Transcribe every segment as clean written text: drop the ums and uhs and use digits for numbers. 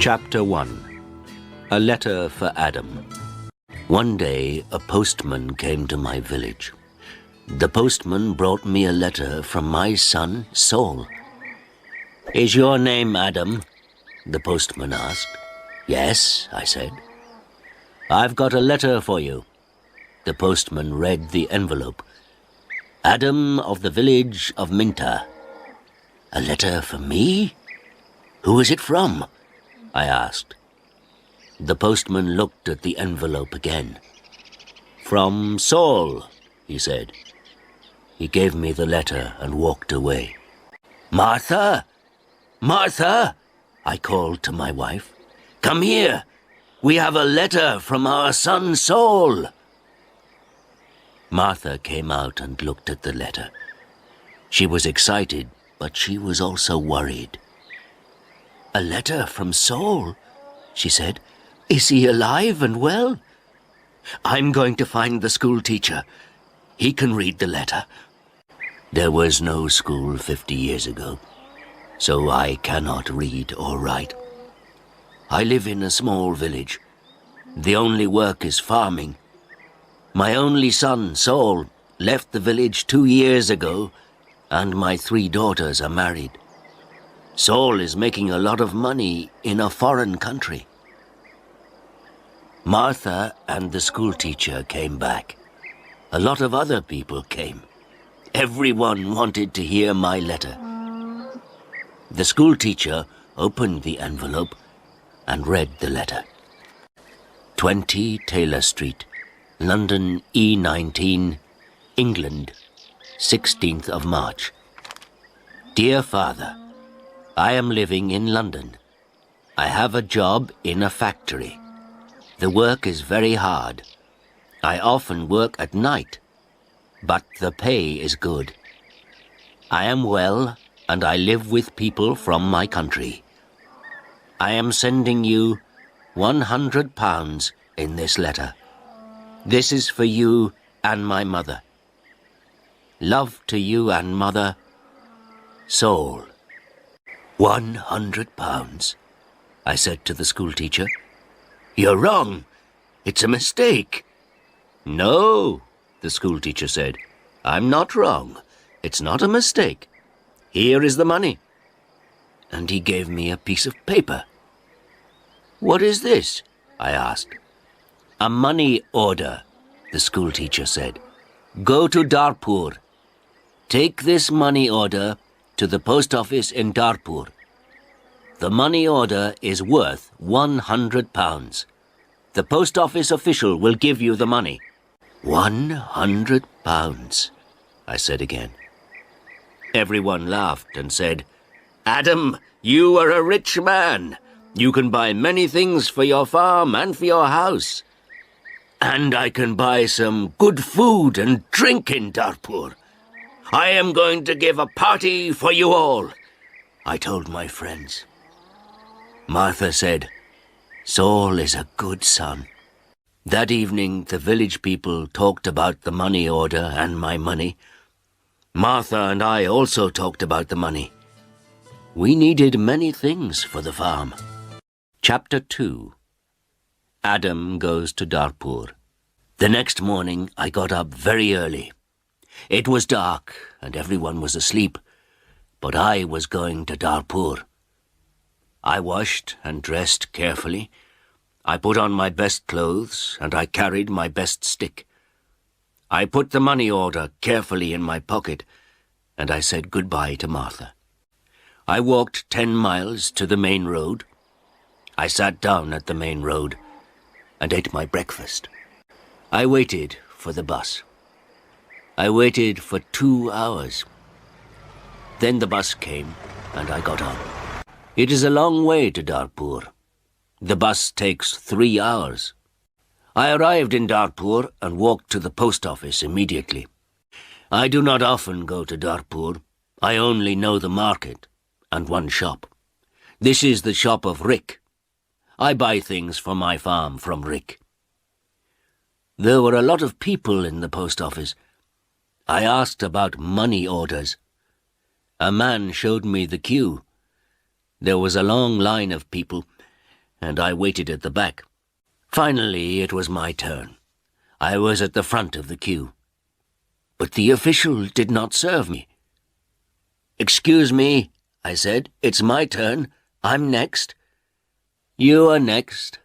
Chapter 1. A Letter for Adam. One day, a postman came to my village. The postman brought me a letter from my son, Saul. "Is your name Adam?" the postman asked. "Yes," I said. "I've got a letter for you." The postman read the envelope. "Adam of the village of Minta." "A letter for me? Who is it from?" I asked. The postman looked at the envelope again. "From Saul," he said. He gave me the letter and walked away. "Martha! Martha!" I called to my wife. "Come here! We have a letter from our son Saul." Martha came out and looked at the letter. She was excited, but she was also worried. "A letter from Saul?" she said. "Is he alive and well?" "I'm going to find the school teacher. He can read the letter." There was no school 50 years ago, so I cannot read or write. I live in a small village. The only work is farming. My only son, Saul, left the village 2 years ago, and my 3 daughters are married. Saul is making a lot of money in a foreign country. Martha and the schoolteacher came back. A lot of other people came. Everyone wanted to hear my letter. The schoolteacher opened the envelope and read the letter. 20 Taylor Street, London E19, England, 16th of March. Dear Father, I am living in London. I have a job in a factory. The work is very hard. I often work at night, but the pay is good. I am well, and I live with people from my country. I am sending you £100 in this letter. This is for you and my mother. Love to you and mother, Saul. £100, I said to the schoolteacher. "You're wrong. It's a mistake." "No," the schoolteacher said. "I'm not wrong. It's not a mistake. Here is the money." And he gave me a piece of paper. "What is this?" I asked. "A money order," the schoolteacher said. "Go to Darpur. Take this money order to the post office in Darpur. The money order is worth £100. The post office official will give you the money." £100, I said again. Everyone laughed and said, "Adam, you are a rich man. You can buy many things for your farm and for your house. And I can buy some good food and drink in Darpur. I am going to give a party for you all," I told my friends. Martha said, "Saul is a good son." That evening, the village people talked about the money order and my money. Martha and I also talked about the money. We needed many things for the farm. Chapter 2. Adam goes to Darpur. The next morning, I got up very early. It was dark and everyone was asleep, but I was going to Darpur. I washed and dressed carefully. I put on my best clothes and I carried my best stick. I put the money order carefully in my pocket and I said goodbye to Martha. I walked 10 miles to the main road. I sat down at the main road and ate my breakfast. I waited for the bus. I waited for 2 hours. Then the bus came and I got on. It is a long way to Darpur. The bus takes 3 hours. I arrived in Darpur and walked to the post office immediately. I do not often go to Darpur. I only know the market and one shop. This is the shop of Rick. I buy things for my farm from Rick. There were a lot of people in the post office. I asked about money orders. A man showed me the queue. There was a long line of people. and I waited at the back. Finally, it was my turn. I was at the front of the queue. But the official did not serve me. "Excuse me," I said. "It's my turn. I'm next." "You are next.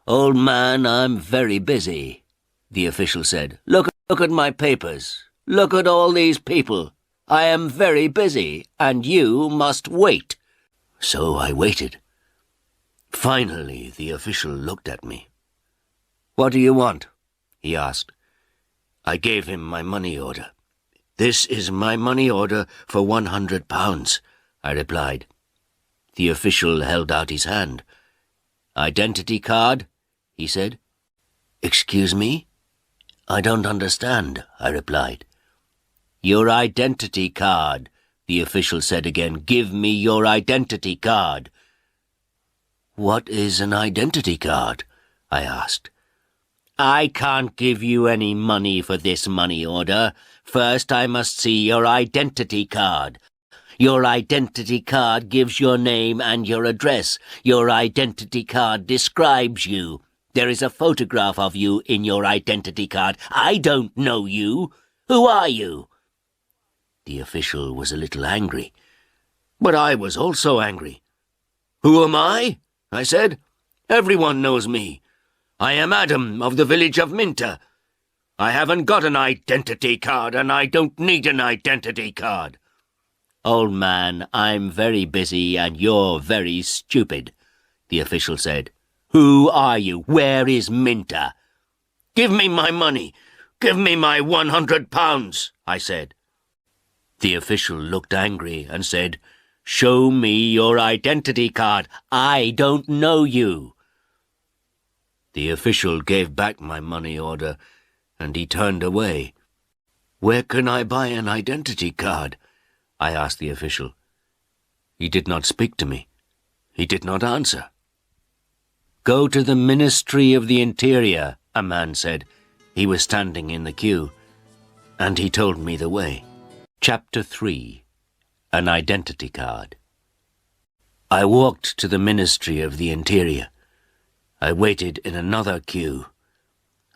Old man, I'm very busy," the official said. Look at my papers. Look at all these people. I am very busy, and you must wait." So I waited. Finally, the official looked at me. "What do you want?" he asked. I gave him my money order. "This is my money order for £100, I replied. The official held out his hand. "Identity card?" he said. "Excuse me? I don't understand," I replied. "Your identity card," the official said again. "Give me your identity card." "What is an identity card?" I asked. "I can't give you any money for this money order. First, I must see your identity card. Your identity card gives your name and your address. Your identity card describes you. There is a photograph of you in your identity card. I don't know you. Who are you?" The official was a little angry, but I was also angry. "Who am I?" I said. "Everyone knows me. I am Adam of the village of Minter. I haven't got an identity card, and I don't need an identity card." "Old man, I'm very busy and you're very stupid," the official said. "Who are you? Where is Minter?" "Give me my money. Give me my £100, I said. The official looked angry and said, "Show me your identity card. I don't know you." The official gave back my money order, and he turned away. "Where can I buy an identity card?" I asked the official. He did not speak to me. He did not answer. "Go to the Ministry of the Interior," a man said. He was standing in the queue, and he told me the way. Chapter 3. An Identity Card. I walked to the Ministry of the Interior. I waited in another queue.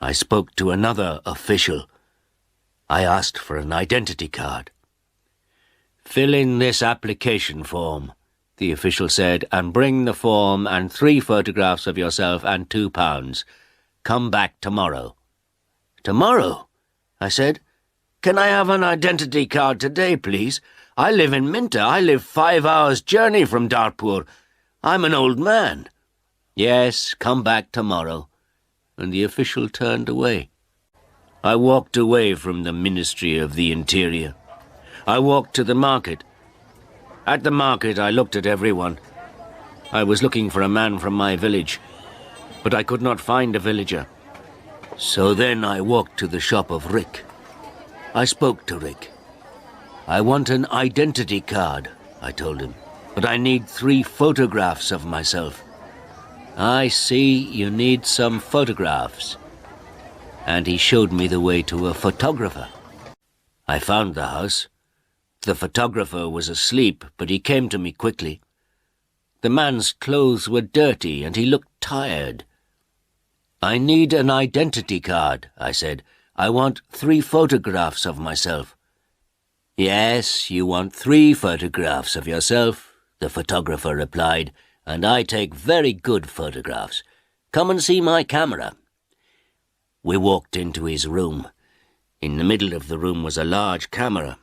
I spoke to another official. I asked for an identity card. "Fill in this application form," the official said, "and bring the form and 3 photographs of yourself and £2. Come back tomorrow." "Tomorrow?" I said. "Can I have an identity card today, please? I live in Minter. I live 5 hours' journey from Dartpur. I'm an old man." "Yes, come back tomorrow." And the official turned away. I walked away from the Ministry of the Interior. I walked to the market. At the market, I looked at everyone. I was looking for a man from my village, but I could not find a villager. So then I walked to the shop of Rick. I spoke to Rick. "I want an identity card," I told him, "but I need 3 photographs of myself." "I see you need some photographs." And he showed me the way to a photographer. I found the house. The photographer was asleep, but he came to me quickly. The man's clothes were dirty, and he looked tired. "I need an identity card," I said. "I want 3 photographs of myself." "Yes, you want 3 photographs of yourself," the photographer replied, "and I take very good photographs. Come and see my camera." We walked into his room. In the middle of the room was a large camera.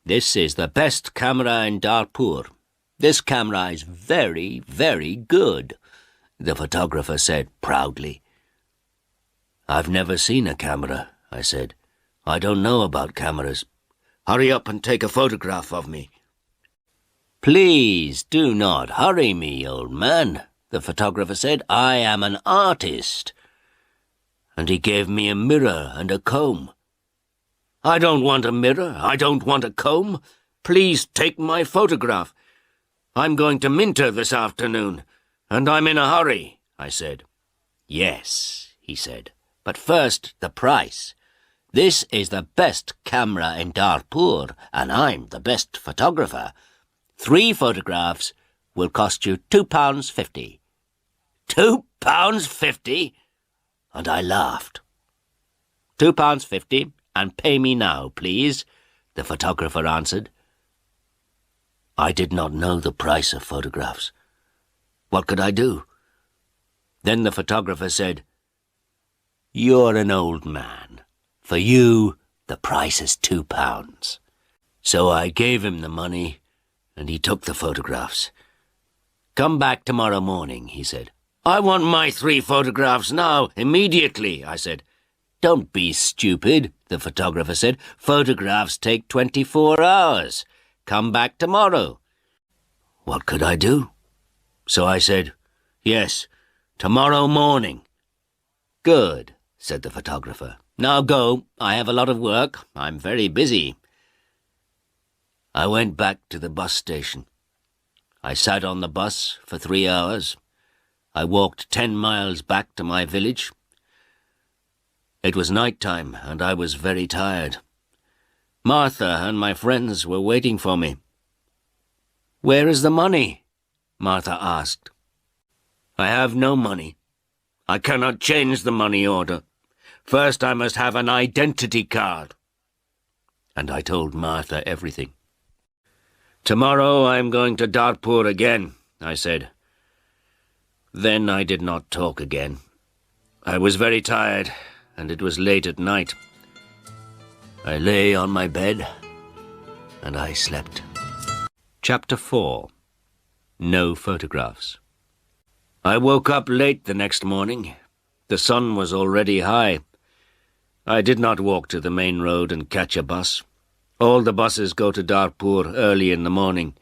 "This is the best camera in Dartpur. This camera is very, very good," the photographer said proudly. "I've never seen a camera," I said. "I don't know about cameras. Hurry up and take a photograph of me." "Please do not hurry me, old man," the photographer said. "I am an artist." And he gave me a mirror and a comb. "I don't want a mirror. I don't want a comb. Please take my photograph. I'm going to Minter this afternoon, and I'm in a hurry," I said. "Yes," he said, "but first the price. This is the best camera in Dartpur, and I'm the best photographer. 3 photographs will cost you £2.50. £2.50? And I laughed. £2.50, and pay me now, please, the photographer answered. I did not know the price of photographs. What could I do? Then the photographer said, You're an old man. For you, the price is £2. So I gave him the money, and he took the photographs. Come back tomorrow morning, he said. I want my 3 photographs now, immediately, I said. Don't be stupid, the photographer said. Photographs take 24 hours. Come back tomorrow. What could I do? So I said, Yes, tomorrow morning. Good, said the photographer. Now go. I have a lot of work. I'm very busy. I went back to the bus station. I sat on the bus for 3 hours. I walked 10 miles back to my village. It was night time, and I was very tired. Martha and my friends were waiting for me. Where is the money? Martha asked. I have no money. I cannot change the money order. First I must have an identity card. And I told Martha everything. Tomorrow I am going to Dartpur again, I said. Then I did not talk again. I was very tired, and it was late at night. I lay on my bed, and I slept. Chapter 4. No photographs. I woke up late the next morning. The sun was already high. I did not walk to the main road and catch a bus. All the buses go to Dartpur early in the morning.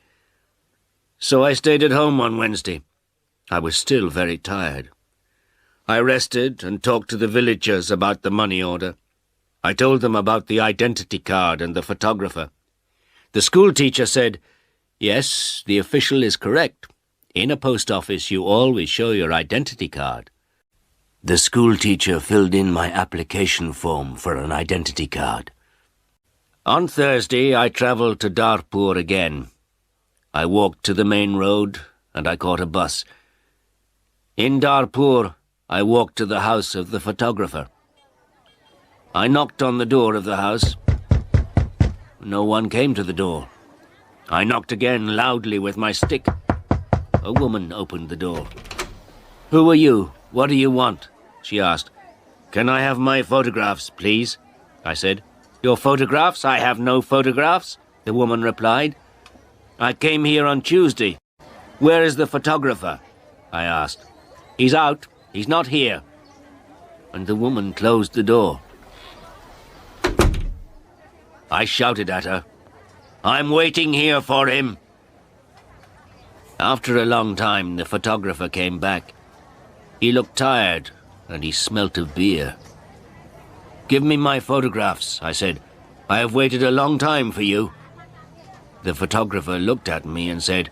So I stayed at home on Wednesday. I was still very tired. I rested and talked to the villagers about the money order. I told them about the identity card and the photographer. The school teacher said, Yes, the official is correct. In a post office you always show your identity card. The school teacher filled in my application form for an identity card. On Thursday I travelled to Dartpur again. I walked to the main road and I caught a bus. In Dartpur, I walked to the house of the photographer. I knocked on the door of the house. No one came to the door. I knocked again loudly with my stick. A woman opened the door. Who are you? What do you want? She asked. Can I have my photographs, please? I said. Your photographs? I have no photographs, the woman replied. I came here on Tuesday. Where is the photographer? I asked. He's out. He's not here. And the woman closed the door. I shouted at her. I'm waiting here for him. After a long time, the photographer came back. He looked tired, and he smelt of beer. Give me my photographs, I said. I have waited a long time for you. The photographer looked at me and said,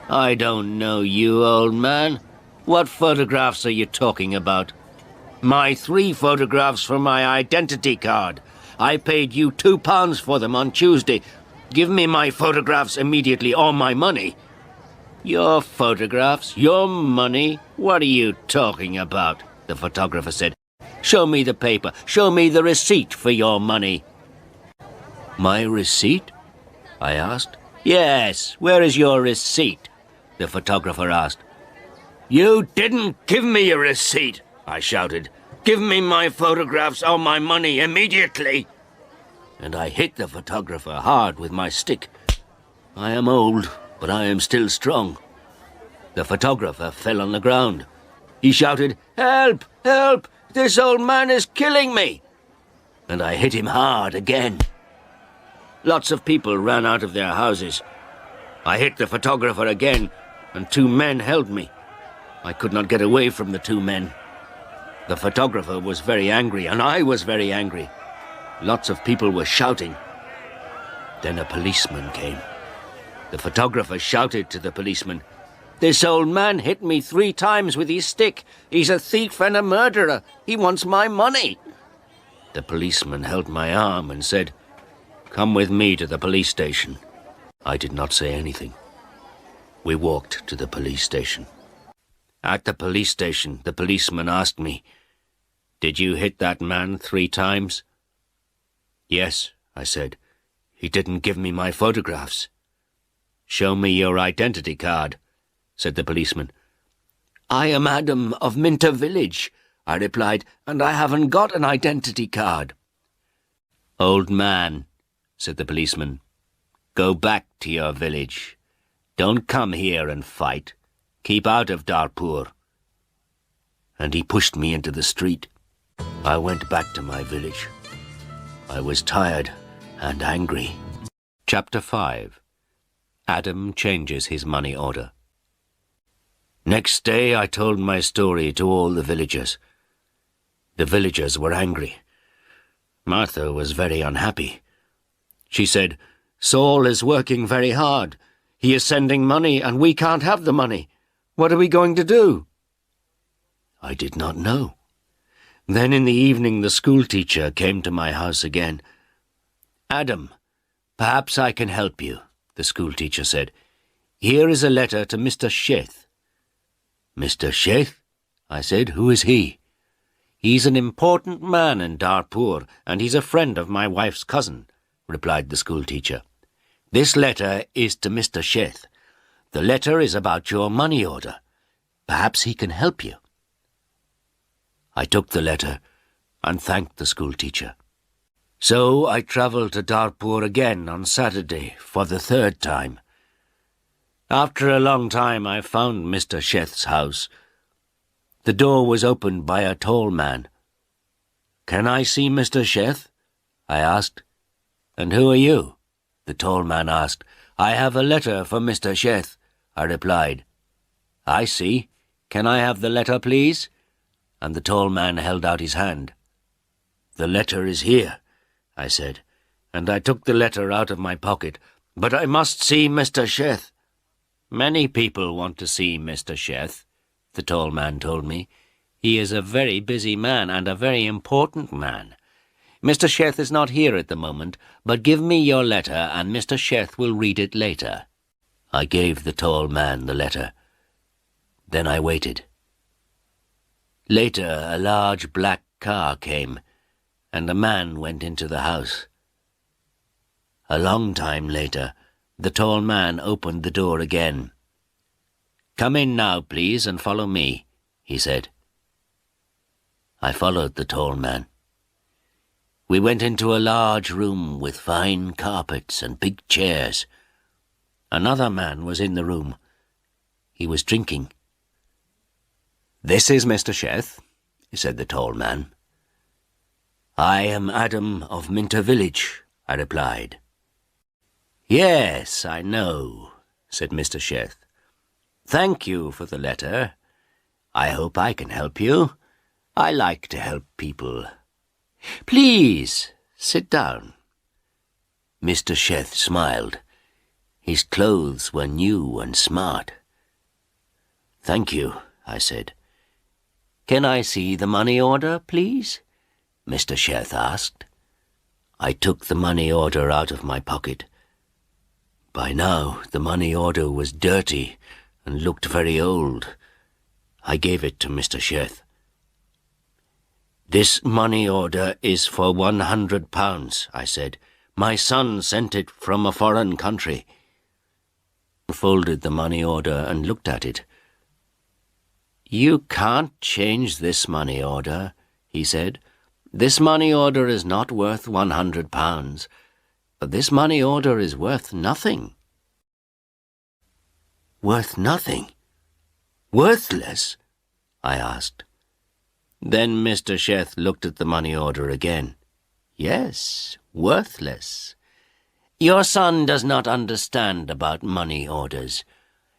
I don't know you, old man. What photographs are you talking about? My 3 photographs for my identity card. I paid you £2 for them on Tuesday. Give me my photographs immediately or my money. Your photographs? Your money? What are you talking about? The photographer said. Show me the paper. Show me the receipt for your money. My receipt? I asked. Yes, where is your receipt? The photographer asked. You didn't give me a receipt, I shouted. Give me my photographs or my money immediately. And I hit the photographer hard with my stick. I am old, but I am still strong. The photographer fell on the ground. He shouted, Help! Help! This old man is killing me! And I hit him hard again. Lots of people ran out of their houses. I hit the photographer again, and 2 men held me. I could not get away from the 2 men. The photographer was very angry, and I was very angry. Lots of people were shouting. Then a policeman came. The photographer shouted to the policeman, This old man hit me 3 times with his stick. He's a thief and a murderer. He wants my money. The policeman held my arm and said, Come with me to the police station. I did not say anything. We walked to the police station. At the police station, the policeman asked me, "Did you hit that man 3 times?" "Yes," I said. "He didn't give me my photographs." "Show me your identity card," said the policeman. "I am Adam of Minter Village," I replied, "and I haven't got an identity card." "Old man," said the policeman, "go back to your village. Don't come here and fight. Keep out of Darpur." And he pushed me into the street. I went back to my village. I was tired and angry. Chapter 5. Adam changes his money order. Next day I told my story to all the villagers. The villagers were angry. Martha was very unhappy. She said, "Saul is working very hard. He is sending money and we can't have the money. What are we going to do?" I did not know. Then in the evening the schoolteacher came to my house again. "Adam, perhaps I can help you," the schoolteacher said. "Here is a letter to Mr. Sheth." "Mr. Sheth?" I said. "Who is he?" "He's an important man in Darpur, and he's a friend of my wife's cousin," replied the schoolteacher. "This letter is to Mr. Sheth. The letter is about your money order. Perhaps he can help you." I took the letter and thanked the schoolteacher. So I travelled to Darpur again on Saturday for the 3rd time. After a long time I found Mr. Sheth's house. The door was opened by a tall man. "Can I see Mr. Sheth?" I asked. "And who are you?" the tall man asked. "I have a letter for Mr. Sheth," I replied. "I see. Can I have the letter, please?" And the tall man held out his hand. "The letter is here," I said, and I took the letter out of my pocket. "But I must see Mr. Sheth." "Many people want to see Mr. Sheth," the tall man told me. "He is a very busy man and a very important man. Mr. Sheth is not here at the moment, but give me your letter and Mr. Sheth will read it later." I gave the tall man the letter. Then I waited. Later, a large black car came, and a man went into the house. A long time later, the tall man opened the door again. "Come in now, please, and follow me," he said. I followed the tall man. We went into a large room with fine carpets and big chairs. Another man was in the room. He was drinking. "This is Mr. Sheth," said the tall man. "I am Adam of Minter Village," I replied. "Yes, I know," said Mr. Sheth. "Thank you for the letter. I hope I can help you. I like to help people. Please, sit down." Mr. Sheth smiled. His clothes were new and smart. "Thank you," I said. "Can I see the money order, please?" Mr. Sheth asked. I took the money order out of my pocket. By now, the money order was dirty and looked very old. I gave it to Mr. Sheth. "This money order is for £100, I said. "My son sent it from a foreign country." He folded the money order and looked at it. "You can't change this money order," he said. "This money order is not worth £100. This money order is worth nothing." "Worth nothing? Worthless?" I asked. Then Mr. Sheth looked at the money order again. "Yes, worthless. Your son does not understand about money orders.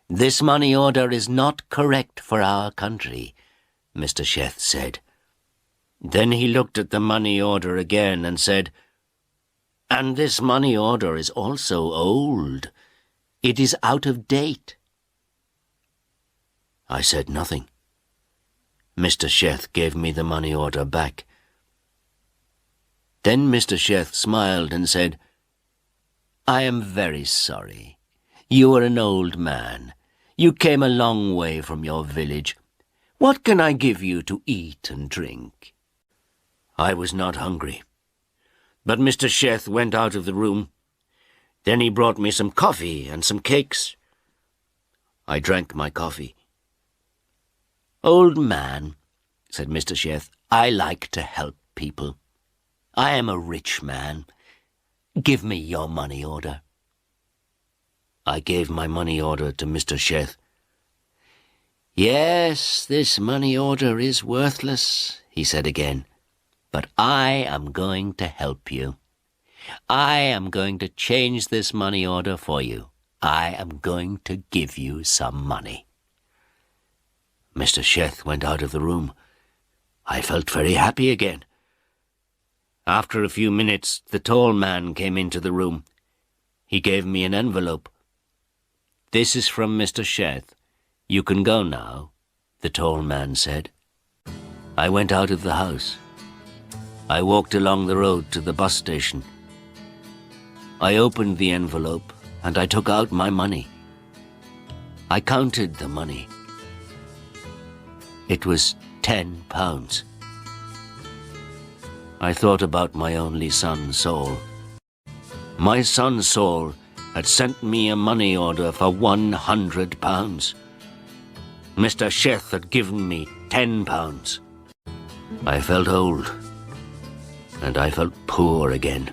This money order is not correct for our country," Mr. Sheth said. Then he looked at the money order again and said, "And this money order is also old. It is out of date." I said nothing. Mr. Sheth gave me the money order back. Then Mr. Sheth smiled and said, "I am very sorry. You are an old man. You came a long way from your village. What can I give you to eat and drink?" I was not hungry, but Mr. Sheth went out of the room. Then he brought me some coffee and some cakes. I drank my coffee. "Old man," said Mr. Sheth, "I like to help people. I am a rich man. Give me your money order." I gave my money order to Mr. Sheth. "Yes, this money order is worthless," he said again, "but I am going to help you. I am going to change this money order for you. I am going to give you some money." Mr. Sheth went out of the room. I felt very happy again. After a few minutes, the tall man came into the room. He gave me an envelope. "This is from Mr. Sheth. You can go now," the tall man said. I went out of the house. I walked along the road to the bus station. I opened the envelope and I took out my money. I counted the money. It was £10. I thought about my only son, Saul. My son, Saul, had sent me a money order for £100. Mr. Sheth had given me £10. I felt old, and I felt poor again.